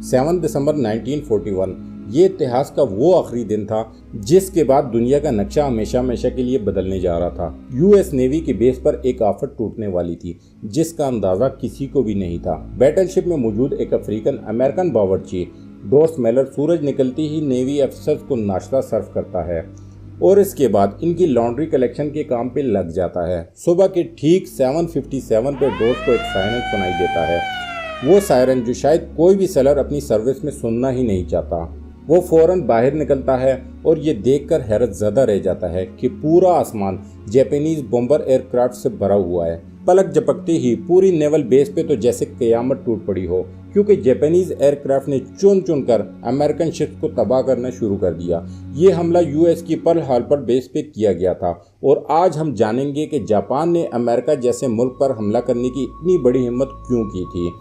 7 दिसंबर 1941 ये इतिहास का वो आखिरी दिन था जिसके बाद दुनिया का नक्शा हमेशा हमेशा के लिए बदलने जा रहा था। यूएस नेवी की बेस पर एक आफत टूटने वाली थी जिसका अंदाजा किसी को भी नहीं था। बैटलशिप में मौजूद एक अफ्रीकन अमेरिकन बावर्ची डोर्स मेलर सूरज निकलती ही नेवी अफसर्स को नाश्ता सर्व करता है और इसके बाद इनकी लॉन्ड्री कलेक्शन के काम पे लग जाता है। सुबह के ठीक 7:57 पे डोर्स को एक सायरन सुनाई देता है, वो सायरन जो शायद कोई भी सेलर अपनी सर्विस में सुनना ही नहीं चाहता। वो फौरन बाहर निकलता है और ये देखकर हैरत ज़दा रह जाता है कि पूरा आसमान जापानीज बॉम्बर एयरक्राफ्ट से भरा हुआ है। पलक झपकते ही पूरी नेवल बेस पे तो जैसे कयामत टूट पड़ी हो, क्योंकि जापानीज एयरक्राफ्ट ने चुन चुन कर अमेरिकन शिप्स को तबाह करना शुरू कर दिया। ये हमला यूएस की पर्ल हार्बर बेस पे किया गया था और आज हम जानेंगे कि जापान ने अमेरिका जैसे मुल्क पर हमला करने की इतनी बड़ी हिम्मत क्यों की थी।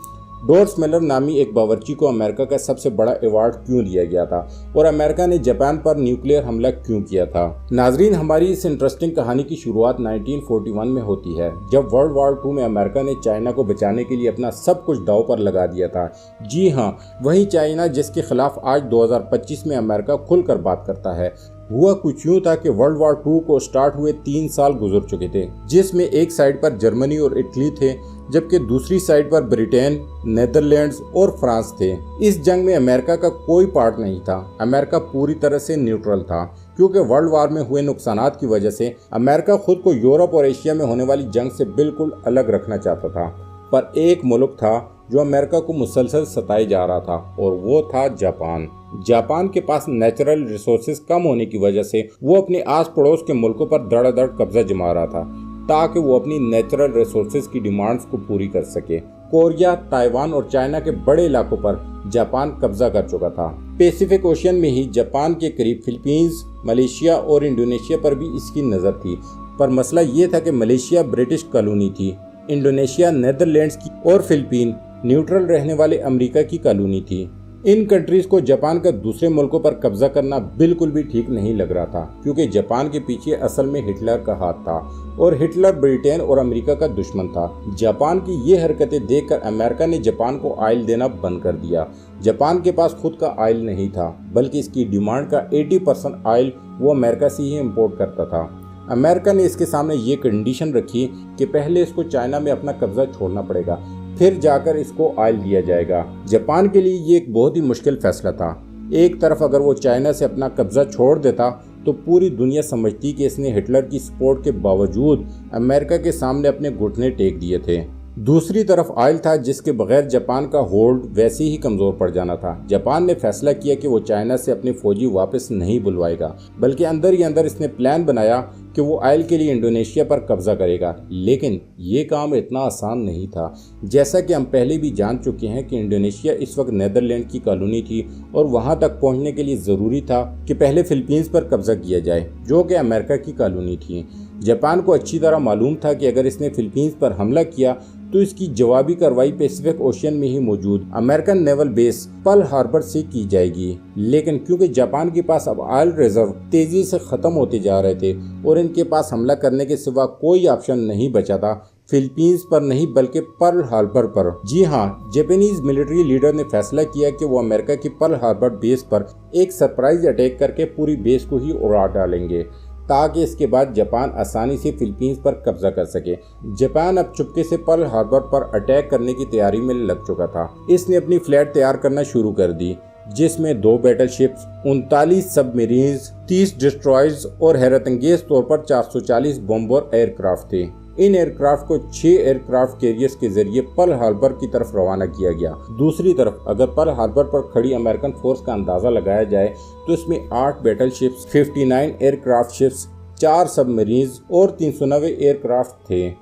डोर्स मेलर नामी एक बावर्ची को अमेरिका का सबसे बड़ा अवार्ड क्यों दिया गया था और अमेरिका ने जापान पर न्यूक्लियर हमला क्यों किया था। नाजरीन, हमारी इस इंटरेस्टिंग कहानी की शुरुआत 1941 में होती है, जब वर्ल्ड वॉर 2 में अमेरिका ने चाइना को बचाने के लिए अपना सब कुछ दांव पर लगा दिया था। जी हाँ, वही चाइना जिसके खिलाफ आज 2025 में अमेरिका खुलकर बात करता है। हुआ कुछ यूँ था कि वर्ल्ड वॉर 2 को स्टार्ट हुए 3 साल गुजर चुके थे, जिसमें एक साइड पर जर्मनी और इटली थे जबकि दूसरी साइड पर ब्रिटेन, नेदरलैंड्स और फ्रांस थे। इस जंग में अमेरिका का कोई पार्ट नहीं था। अमेरिका पूरी तरह से न्यूट्रल था क्योंकि वर्ल्ड वॉर में हुए नुकसानात की वजह से अमेरिका खुद को यूरोप और एशिया में होने वाली जंग से बिल्कुल अलग रखना चाहता था। पर एक मुल्क था जो अमेरिका को मुसलसल सताए जा रहा था और वो था जापान। जापान के पास नेचुरल रिसोर्सेज कम होने की वजह से वो अपने आस पड़ोस के मुल्कों पर धड़ाधड़ कब्जा जमा रहा था ताकि वो अपनी नेचुरल रिसोर्सेज की डिमांड्स को पूरी कर सके। कोरिया, ताइवान और चाइना के बड़े इलाकों पर जापान कब्जा कर चुका था। पैसिफिक ओशियन में ही जापान के करीब फिलीपींस, मलेशिया और इंडोनेशिया पर भी इसकी नज़र थी। पर मसला ये था कि मलेशिया ब्रिटिश कॉलोनी थी, इंडोनेशिया नेदरलैंड्स की और फिलीपीन न्यूट्रल रहने वाले अमेरिका की कॉलोनी थी। इन कंट्रीज को जापान का दूसरे मुल्कों पर कब्जा करना बिल्कुल भी ठीक नहीं लग रहा था क्योंकि जापान के पीछे असल में हिटलर का हाथ था और हिटलर ब्रिटेन और अमेरिका का दुश्मन था। जापान की ये हरकतें देखकर अमेरिका ने जापान को ऑयल देना बंद कर दिया। जापान के पास खुद का ऑयल नहीं था बल्कि इसकी डिमांड का 80% ऑयल वो अमेरिका से ही इम्पोर्ट करता था। अमेरिका ने इसके सामने ये कंडीशन रखी कि पहले इसको चाइना में अपना कब्जा छोड़ना पड़ेगा, फिर जाकर इसको ऑयल दिया जाएगा। जापान के लिए ये एक बहुत ही मुश्किल फैसला था। एक तरफ अगर वो चाइना से अपना कब्जा छोड़ देता तो पूरी दुनिया समझती कि इसने हिटलर की सपोर्ट के बावजूद अमेरिका के सामने अपने घुटने टेक दिए थे। दूसरी तरफ ऑयल था जिसके बगैर जापान का होल्ड वैसे ही कमज़ोर पड़ जाना था। जापान ने फैसला किया कि वो चाइना से अपने फौजी वापस नहीं बुलवाएगा बल्कि अंदर ही अंदर इसने प्लान बनाया कि वो ऑयल के लिए इंडोनेशिया पर कब्जा करेगा। लेकिन ये काम इतना आसान नहीं था। जैसा कि हम पहले भी जान चुके हैं कि इंडोनेशिया इस वक्त नेदरलैंड की कॉलोनी थी और वहाँ तक पहुँचने के लिए ज़रूरी था कि पहले फिलीपींस पर कब्जा किया जाए जो कि अमेरिका की कॉलोनी थी। जापान को अच्छी तरह मालूम था कि अगर इसने फिलीपींस पर हमला किया तो इसकी जवाबी कार्रवाई पैसिफिक ओशियन में ही मौजूद American naval base Pearl Harbor से की जाएगी। लेकिन क्योंकि जापान के पास अब ऑयल रिजर्व तेजी से खत्म होते जा रहे थे और इनके पास हमला करने के सिवा कोई ऑप्शन नहीं बचा था, फिलीपींस पर नहीं बल्कि पर्ल हार्बर पर। जी हाँ, जापानीज मिलिट्री लीडर ने फैसला किया कि वो अमेरिका की पर्ल हार्बर बेस पर एक सरप्राइज अटैक करके पूरी बेस को ही उड़ा डालेंगे ताकि इसके बाद जापान आसानी से फिलीपींस पर कब्जा कर सके। जापान अब चुपके से पर्ल हार्बर पर अटैक करने की तैयारी में लग चुका था। इसने अपनी फ्लैट तैयार करना शुरू कर दी जिसमें 2 बैटलशिप्स, 39 सबमरीन्स, 30 डिस्ट्रॉयर्स और हैरतअंगेज तौर पर 440 बॉम्बर एयरक्राफ्ट थे। इन एयरक्राफ्ट को 6 एयरक्राफ्ट कैरियर्स के जरिए पर्ल हार्बर की तरफ रवाना किया गया। दूसरी तरफ अगर पर्ल हार्बर पर खड़ी अमेरिकन फोर्स का अंदाजा लगाया जाए तो इसमें 8 बैटलशिप्स, 59 एयरक्राफ्ट शिप्स, 4 सबमरीन्स और 390 एयरक्राफ्ट थे।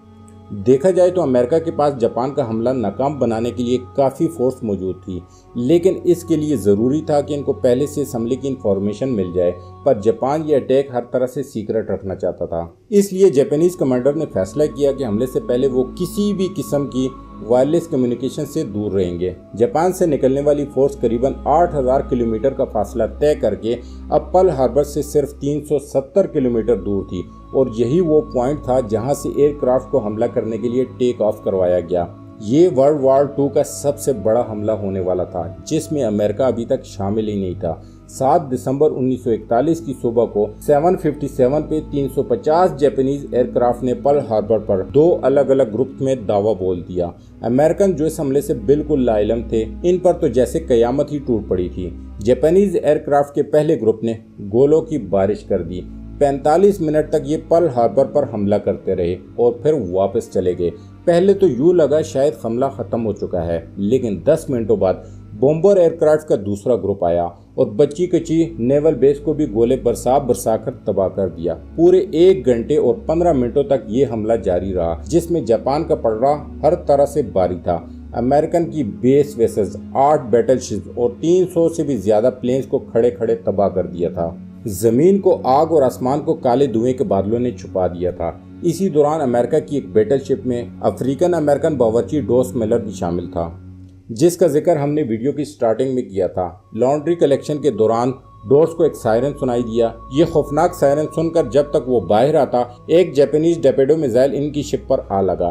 देखा जाए तो अमेरिका के पास जापान का हमला नाकाम बनाने के लिए काफ़ी फोर्स मौजूद थी, लेकिन इसके लिए ज़रूरी था कि इनको पहले से इस हमले की इंफॉर्मेशन मिल जाए। पर जापान ये अटैक हर तरह से सीक्रेट रखना चाहता था, इसलिए जापानीज कमांडर ने फैसला किया कि हमले से पहले वो किसी भी किस्म की वायरलेस कम्युनिकेशन से दूर रहेंगे। जापान से निकलने वाली फोर्स करीबन 8000 किलोमीटर का फासला तय करके अब पर्ल हार्बर से सिर्फ 370 किलोमीटर दूर थी और यही वो पॉइंट था जहां से एयरक्राफ्ट को हमला करने के लिए टेक ऑफ करवाया गया। ये वर्ल्ड वॉर 2 का सबसे बड़ा हमला होने वाला था, जिसमें अमेरिका अभी तक शामिल ही नहीं था। 7 दिसंबर 1941 की सुबह को 757 पे 350 जापानीज एयरक्राफ्ट ने पर्ल हार्बर पर 2 अलग अलग ग्रुप में दावा बोल दिया। अमेरिकन जो इस हमले से बिल्कुल लाइलम थे, इन पर तो जैसे कयामत ही टूट पड़ी थी। जापानीज एयरक्राफ्ट के पहले ग्रुप ने गोलों की बारिश कर दी। 45 मिनट तक ये पर्ल हार्बर पर हमला करते रहे और फिर वापस चले गए। पहले तो यूं लगा शायद हमला खत्म हो चुका है, लेकिन 10 मिनटों बाद बॉम्बर एयरक्राफ्ट का दूसरा ग्रुप आया और बच्ची कच्ची नेवल बेस को भी गोले बरसा कर तबाह कर दिया। पूरे 1 घंटे और 15 मिनटों तक ये हमला जारी रहा, जिसमें जापान का पलड़ा हर तरह से भारी था। अमेरिकन की बेस वेसल्स, 8 बैटलशिप्स और 300 से भी ज्यादा प्लेन्स को खड़े खड़े तबाह कर दिया था। जमीन को आग और आसमान को काले धुएं के बादलों ने छुपा दिया था। इसी दौरान अमेरिका की एक बैटलशिप में अफ्रीकन अमेरिकन बावर्ची डोस मेलर भी शामिल था, जिसका जिक्र हमने वीडियो की स्टार्टिंग में किया था। लॉन्ड्री कलेक्शन के दौरान डोर्स को एक सायरन सुनाई दिया। ये खौफनाक सायरन सुनकर जब तक वो बाहर आता, एक जापानीज टॉर्पेडो मिसाइल इनकी शिप पर आ लगा,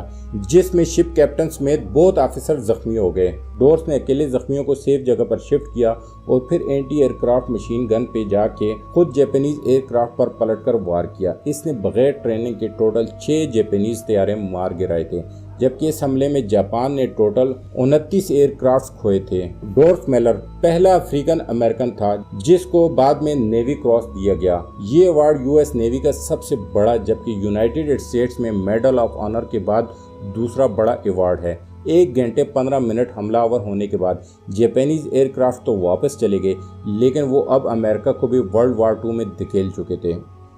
जिसमें शिप कैप्टन समेत बहुत ऑफिसर जख्मी हो गए। डोर्स ने अकेले जख्मियों को सेफ जगह पर शिफ्ट किया और फिर एंटी एयरक्राफ्ट मशीन गन पे जाके खुद जापानीज एयरक्राफ्ट पर पलटकर वार किया। इसने बगैर ट्रेनिंग के टोटल 6 जापानीज तैयारे मार गिराए थे, जबकि इस हमले में जापान ने टोटल 29 एयरक्राफ्ट खोए थे। डोर्स मेलर पहला अफ्रीकन अमेरिकन था जिसको बाद में नेवी क्रॉस दिया गया। ये अवार्ड यूएस नेवी का सबसे बड़ा, जबकि यूनाइटेड स्टेट्स में मेडल ऑफ ऑनर के बाद दूसरा बड़ा अवार्ड है। 1 घंटे 15 मिनट हमलावर होने के बाद जापानीज एयरक्राफ्ट तो वापस चले गए, लेकिन वो अब अमेरिका को भी वर्ल्ड वॉर 2 में धकेल चुके थे।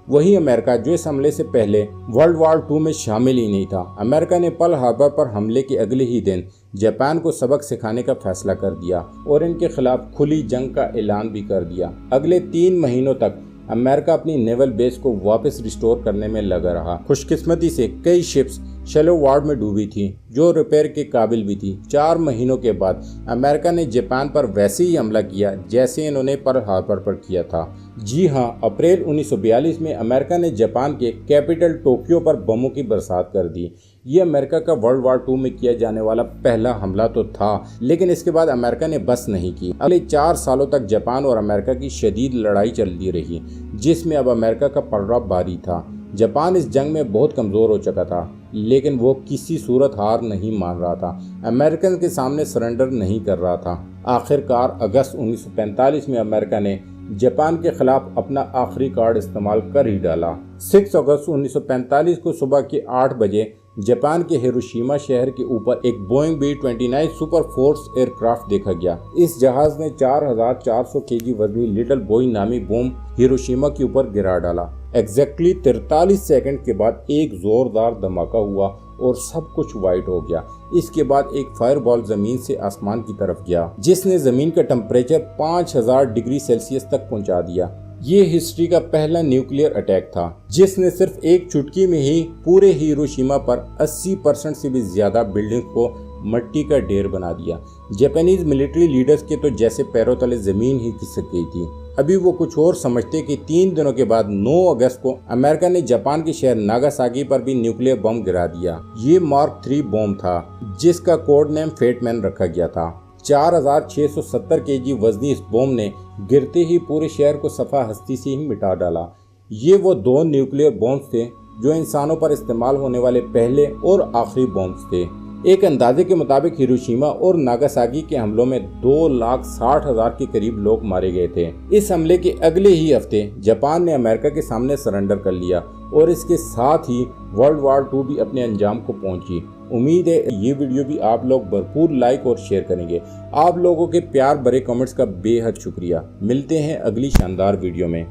वही अमेरिका जो इस हमले से पहले वर्ल्ड वॉर 2 में शामिल ही नहीं था। अमेरिका ने पर्ल हार्बर पर हमले के अगले ही दिन जापान को सबक सिखाने का फैसला कर दिया और इनके खिलाफ खुली जंग का ऐलान भी कर दिया। अगले 3 महीनों तक अमेरिका अपनी नेवल बेस को वापस रिस्टोर करने में लगा रहा। खुशकिस्मती से कई शिप्स शैलो वार्ड में डूबी थी जो रिपेयर के काबिल भी थी। 4 महीनों के बाद अमेरिका ने जापान पर वैसे ही हमला किया जैसे इन्होंने पर्ल हार्बर पर किया था। जी हाँ, अप्रैल 1942 में अमेरिका ने जापान के कैपिटल टोक्यो पर बमों की बरसात कर दी। ये अमेरिका का वर्ल्ड वॉर 2 में किया जाने वाला पहला हमला तो था, लेकिन इसके बाद अमेरिका ने बस नहीं की। अगले 4 सालों तक जापान और अमेरिका की शदीद लड़ाई चलती रही, जिसमें अब अमेरिका का पलड़ा भारी था। जापान इस जंग में बहुत कमज़ोर हो चुका था, लेकिन वो किसी सूरत हार नहीं मान रहा था। अमेरिकन के सामने सरेंडर नहीं कर रहा था। आखिरकार अगस्त 1945 में अमेरिका ने जापान के खिलाफ अपना आखिरी कार्ड इस्तेमाल कर ही डाला। 6 अगस्त 1945 को सुबह के 8 बजे जापान के हिरोशिमा शहर के ऊपर एक Boeing B-29 super force aircraft देखा गया। इस जहाज ने 4400 केजी वजनी लिटिल बॉय नामी बम हिरोशिमा के ऊपर गिरा डाला। एग्जैक्टली 43 सेकंड के बाद एक जोरदार धमाका हुआ और सब कुछ वाइट हो गया। इसके बाद एक फायरबॉल जमीन से आसमान की तरफ गया, जिसने जमीन का टेम्परेचर 5000 डिग्री सेल्सियस तक पहुंचा दिया। ये हिस्ट्री का पहला न्यूक्लियर अटैक था, जिसने सिर्फ एक चुटकी में ही पूरे हिरोशिमा पर 80% से भी ज्यादा बिल्डिंग को मट्टी का ढेर बना दिया। जापानीज मिलिट्री लीडर्स के तो जैसे पैरों तले जमीन ही खिसक गई थी। अभी वो कुछ और समझते कि 3 दिनों के बाद 9 अगस्त को अमेरिका ने जापान के शहर नागासाकी पर भी न्यूक्लियर बम गिरा दिया। ये मार्क 3 बम था, जिसका कोड नेम फेटमैन रखा गया था। 4670 केजी वजनी इस बम ने गिरते ही पूरे शहर को सफा हस्ती से ही मिटा डाला। ये वो 2 न्यूक्लियर बॉम्ब्स थे जो इंसानों पर इस्तेमाल होने वाले पहले और आखिरी बॉम्ब्स थे। एक अंदाजे के मुताबिक हिरोशिमा और नागासाकी के हमलों में 2,60,000 के करीब लोग मारे गए थे। इस हमले के अगले ही हफ्ते जापान ने अमेरिका के सामने सरेंडर कर लिया और इसके साथ ही वर्ल्ड वॉर 2 भी अपने अंजाम को पहुंची। उम्मीद है ये वीडियो भी आप लोग भरपूर लाइक और शेयर करेंगे। आप लोगों के प्यार भरे कमेंट्स का बेहद शुक्रिया। मिलते हैं अगली शानदार वीडियो में।